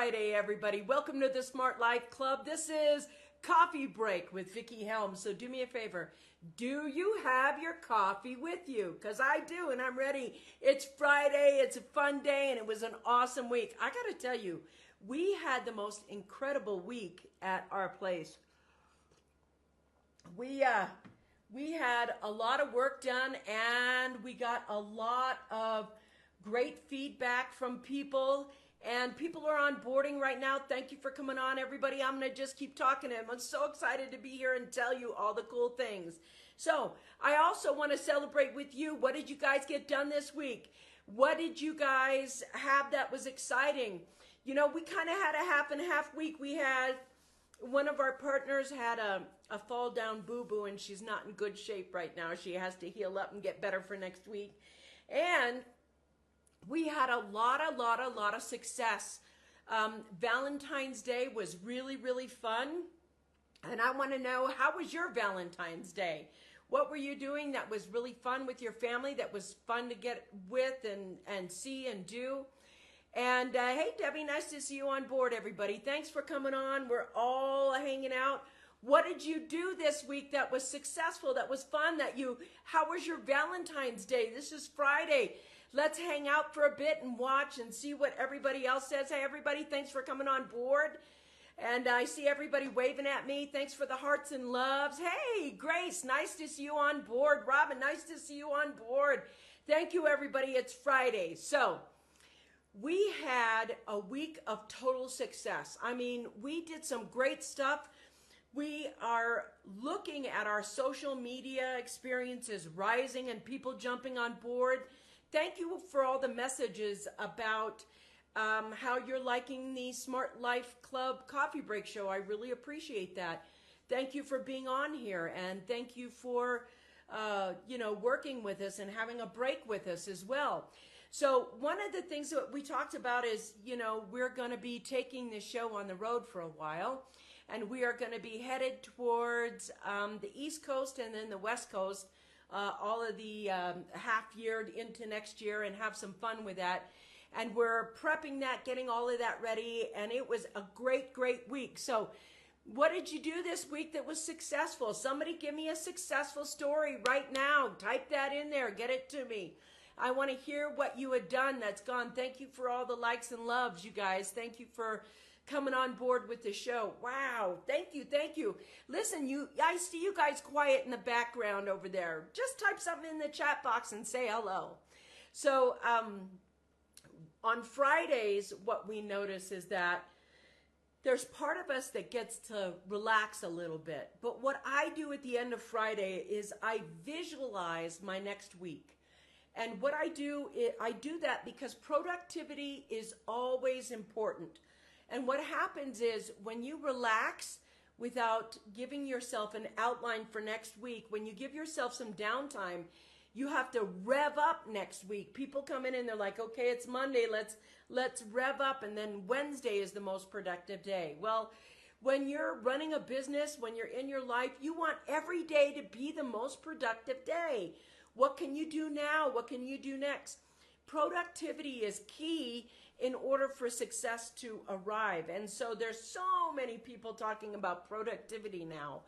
Friday, everybody. Welcome to the Smart Life Club. This is Coffee Break with Vickie Helm. So do me a favor. Do you have your coffee with you? Because I do, and I'm ready. It's Friday. It's a fun day, and it was an awesome week. I got to tell you, we had the most incredible week at our place. We had a lot of work done, and we got a lot of great feedback from people. And people are onboarding right now. Thank you for coming on, everybody. I'm going to just keep talking to them. I'm so excited to be here and tell you all the cool things. So I also want to celebrate with you. What did you guys get done this week? What did you guys have that was exciting? You know, we kind of had a half and half week. We had one of our partners had a fall down boo-boo, and she's not in good shape right now. She has to heal up and get better for next week. And we had a lot of success. Valentine's Day was really fun. And I want to know, how was your Valentine's Day? What were you doing that was really fun with your family, that was fun to get with and see and do? And hey, Debbie, nice to see you on board, everybody. Thanks for coming on. We're all hanging out. What did you do this week that was successful, that was fun, how was your Valentine's Day? This is Friday. Let's hang out for a bit and watch and see what everybody else says. Hey, everybody, thanks for coming on board. And I see everybody waving at me. Thanks for the hearts and loves. Hey, Grace, nice to see you on board. Robin, nice to see you on board. Thank you, everybody. It's Friday. So we had a week of total success. I mean, we did some great stuff. We are looking at our social media experiences rising and people jumping on board. Thank you for all the messages about how you're liking the Smart Life Club Coffee Break Show. I really appreciate that. Thank you for being on here, and thank you for working with us and having a break with us as well. So one of the things that we talked about is, we're going to be taking this show on the road for a while, and we are going to be headed towards the East Coast and then the West Coast, all of the half year into next year, and have some fun with that. And we're prepping that, getting all of that ready, and it was a great week. So what did you do this week that was successful? Somebody give me a successful story right now. Type that in there. Get it to me. I want to hear what you had done that's gone. Thank you for all the likes and loves, you guys. Thank you for coming on board with the show. Wow. Thank you. Listen, I see you guys quiet in the background over there. Just type something in the chat box and say hello. So on Fridays, what we notice is that there's part of us that gets to relax a little bit. But what I do at the end of Friday is I visualize my next week. And what I do that because productivity is always important. And what happens is when you relax without giving yourself an outline for next week, when you give yourself some downtime, you have to rev up next week. People come in and they're like, okay, it's Monday, let's rev up, and then Wednesday is the most productive day. Well, when you're running a business, when you're in your life, you want every day to be the most productive day. What can you do now? What can you do next? Productivity is key in order for success to arrive. And so there's so many people talking about productivity now.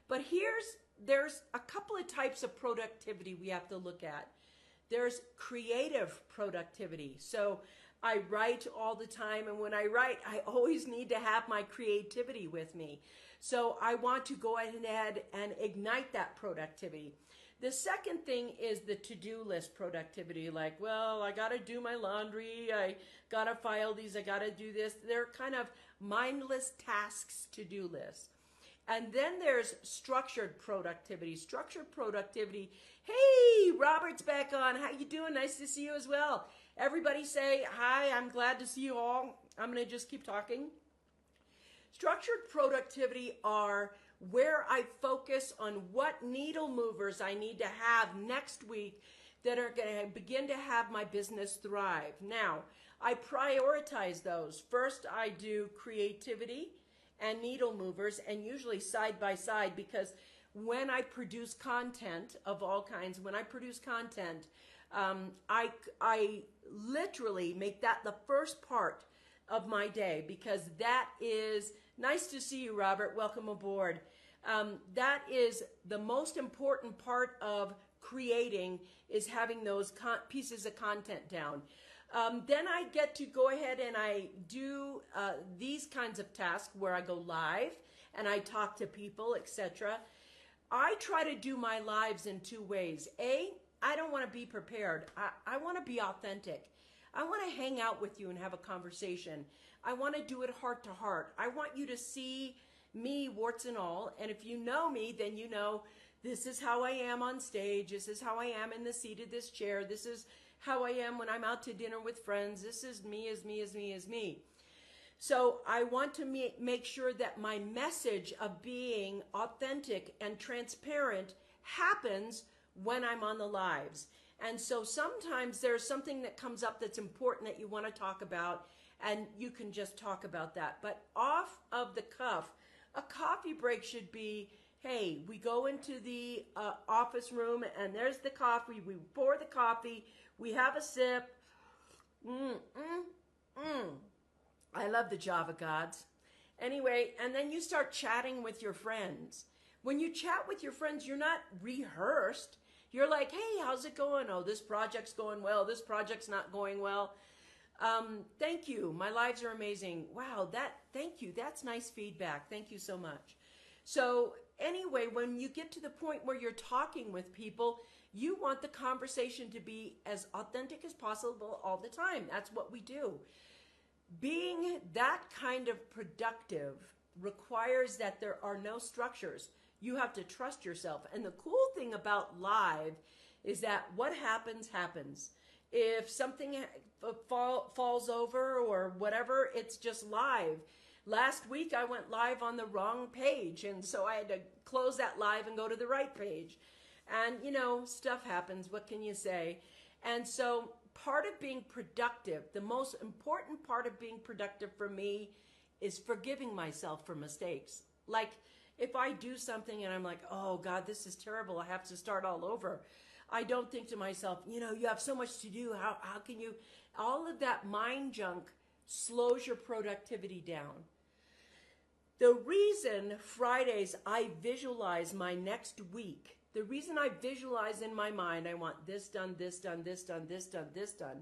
But there's a couple of types of productivity we have to look at. There's creative productivity. So I write all the time, and when I write, I always need to have my creativity with me. So I want to go ahead and ignite that productivity. The second thing is the to-do list productivity, like, well, I got to do my laundry, I got to file these, I got to do this. They're kind of mindless tasks to-do lists. And then there's structured productivity. Structured productivity, hey, Robert's back on. How you doing? Nice to see you as well. Everybody say, hi, I'm glad to see you all. I'm going to just keep talking. Structured productivity are where I focus on what needle movers I need to have next week that are going to begin to have my business thrive. Now, I prioritize those. First, I do creativity and needle movers, and usually side by side, because when I produce content of all kinds, I literally make that the first part of my day, because that is nice to see you, Robert. Welcome aboard. That is the most important part of creating, is having those pieces of content down. Then I get to go ahead and I do these kinds of tasks where I go live and I talk to people, etc. I try to do my lives in two ways. I don't want to be prepared. I want to be authentic. I want to hang out with you and have a conversation. I want to do it heart to heart. I want you to see me, warts and all. And if you know me, then you know this is how I am on stage. This is how I am in the seat of this chair. This is how I am when I'm out to dinner with friends. This is me, is me, is me, is me. So I want to make sure that my message of being authentic and transparent happens when I'm on the lives. And so sometimes there's something that comes up that's important that you want to talk about, and you can just talk about that. But off of the cuff, a coffee break should be, hey, we go into the office room and there's the coffee. We pour the coffee. We have a sip. I love the Java gods. Anyway, and then you start chatting with your friends. When you chat with your friends, you're not rehearsed. You're like, hey, how's it going? Oh, this project's going well. This project's not going well. Thank you. My lives are amazing. Wow, thank you. That's nice feedback. Thank you so much. So anyway, when you get to the point where you're talking with people, you want the conversation to be as authentic as possible all the time. That's what we do. Being that kind of productive requires that there are no structures. You have to trust yourself. And the cool thing about live is that what happens, happens. If something falls over or whatever, it's just live. Last week I went live on the wrong page, and so I had to close that live and go to the right page. And, you know, stuff happens. What can you say? And so part of being productive, the most important part of being productive for me is forgiving myself for mistakes. Like, if I do something and I'm like, oh God, this is terrible, I have to start all over, I don't think to myself, you know, you have so much to do, how can you, all of that mind junk slows your productivity down. The reason Fridays I visualize my next week, the reason I visualize in my mind, I want this done, this done, this done, this done, this done,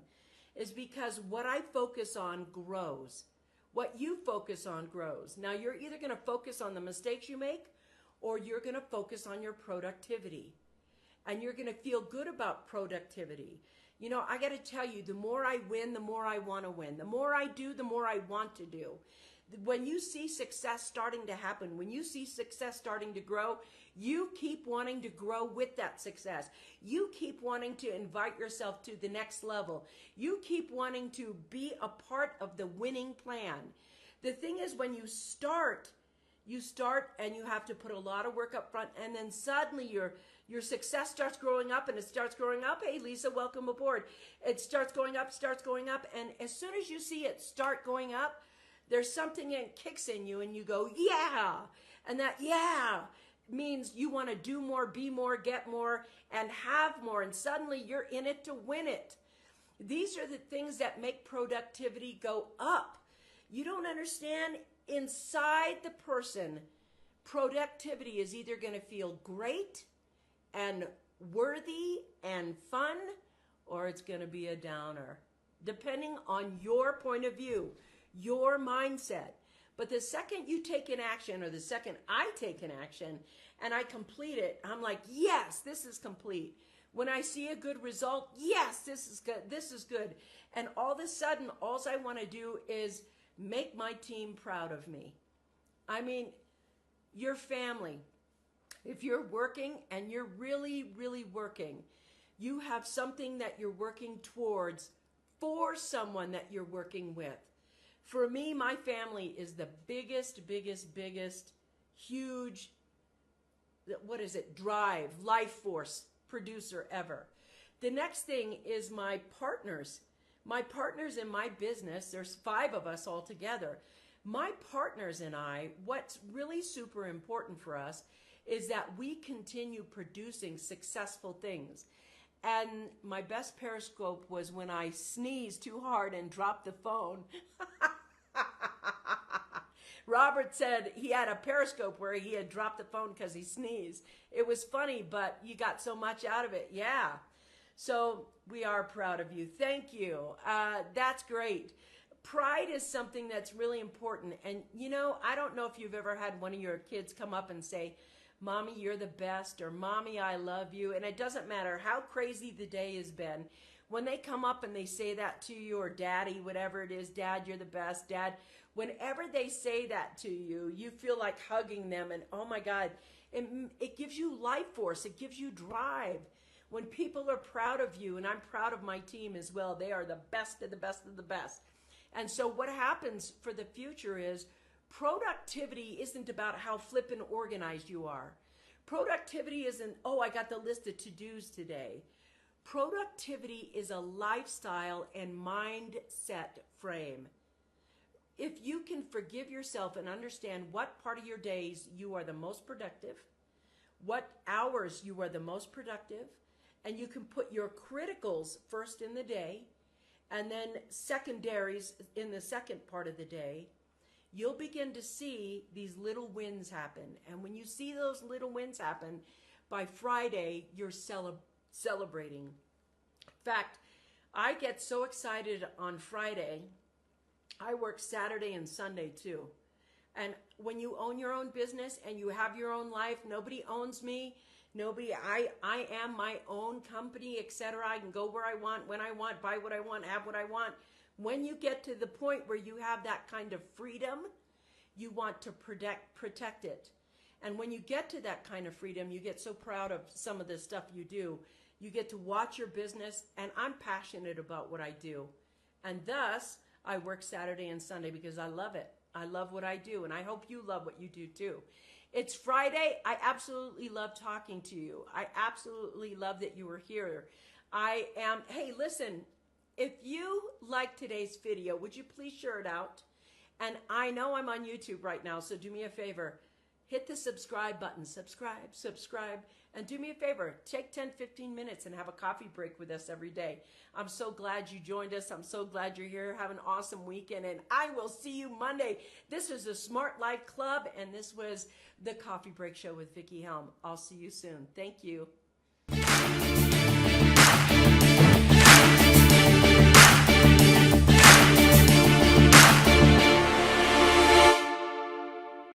is because what I focus on grows. What you focus on grows. Now, you're either going to focus on the mistakes you make, or you're going to focus on your productivity. And you're going to feel good about productivity. You know, I got to tell you, the more I win, the more I want to win. The more I do, the more I want to do. When you see success starting to happen, when you see success starting to grow, you keep wanting to grow with that success. You keep wanting to invite yourself to the next level. You keep wanting to be a part of the winning plan. The thing is, when you start and you have to put a lot of work up front, and then suddenly your success starts growing up, and it starts growing up. Hey, Lisa, welcome aboard. It starts going up, and as soon as you see it start going up, there's something that kicks in you and you go, yeah. And that yeah means you want to do more, be more, get more, and have more. And suddenly you're in it to win it. These are the things that make productivity go up. You don't understand, inside the person, productivity is either going to feel great and worthy and fun, or it's going to be a downer, depending on your point of view, your mindset. But the second you take an action, or the second I take an action and I complete it, I'm like, yes, this is complete. When I see a good result, yes, this is good. This is good. And all of a sudden, all I want to do is make my team proud of me. I mean, your family, if you're working and you're really, really working, you have something that you're working towards for someone that you're working with. For me, my family is the biggest, huge, drive, life force producer ever. The next thing is my partners. My partners in my business, there's 5 of us all together. My partners and I, what's really super important for us is that we continue producing successful things. And my best periscope was when I sneezed too hard and dropped the phone. Robert said he had a Periscope where he had dropped the phone because he sneezed. It was funny, but you got so much out of it. Yeah. So we are proud of you. Thank you. That's great. Pride is something that's really important. And, you know, I don't know if you've ever had one of your kids come up and say, Mommy, you're the best, or Mommy, I love you. And it doesn't matter how crazy the day has been. When they come up and they say that to you, or Daddy, whatever it is, Dad, you're the best, Dad, whenever they say that to you, you feel like hugging them. And, oh, my God, it gives you life force. It gives you drive. When people are proud of you, and I'm proud of my team as well, they are the best of the best of the best. And so what happens for the future is productivity isn't about how flippin' organized you are. Productivity isn't, oh, I got the list of to-dos today. Productivity is a lifestyle and mindset frame. If you can forgive yourself and understand what part of your days you are the most productive, what hours you are the most productive, and you can put your criticals first in the day and then secondaries in the second part of the day, you'll begin to see these little wins happen. And when you see those little wins happen, by Friday, you're celebrating. In fact, I get so excited on Friday. I work Saturday and Sunday too. And when you own your own business and you have your own life, nobody owns me. I am my own company, etc. I can go where I want, when I want, buy what I want, have what I want. When you get to the point where you have that kind of freedom, you want to protect it. And when you get to that kind of freedom, you get so proud of some of the stuff you do. You get to watch your business, and I'm passionate about what I do. And thus, I work Saturday and Sunday because I love it. I love what I do, and I hope you love what you do too. It's Friday. I absolutely love talking to you. I absolutely love that you were here. Hey, listen, if you like today's video, would you please share it out? And I know I'm on YouTube right now, so do me a favor. Hit the subscribe button. Subscribe. And do me a favor. Take 10, 15 minutes and have a coffee break with us every day. I'm so glad you joined us. I'm so glad you're here. Have an awesome weekend. And I will see you Monday. This is the Smart Life Club, and this was the Coffee Break Show with Vickie Helm. I'll see you soon. Thank you.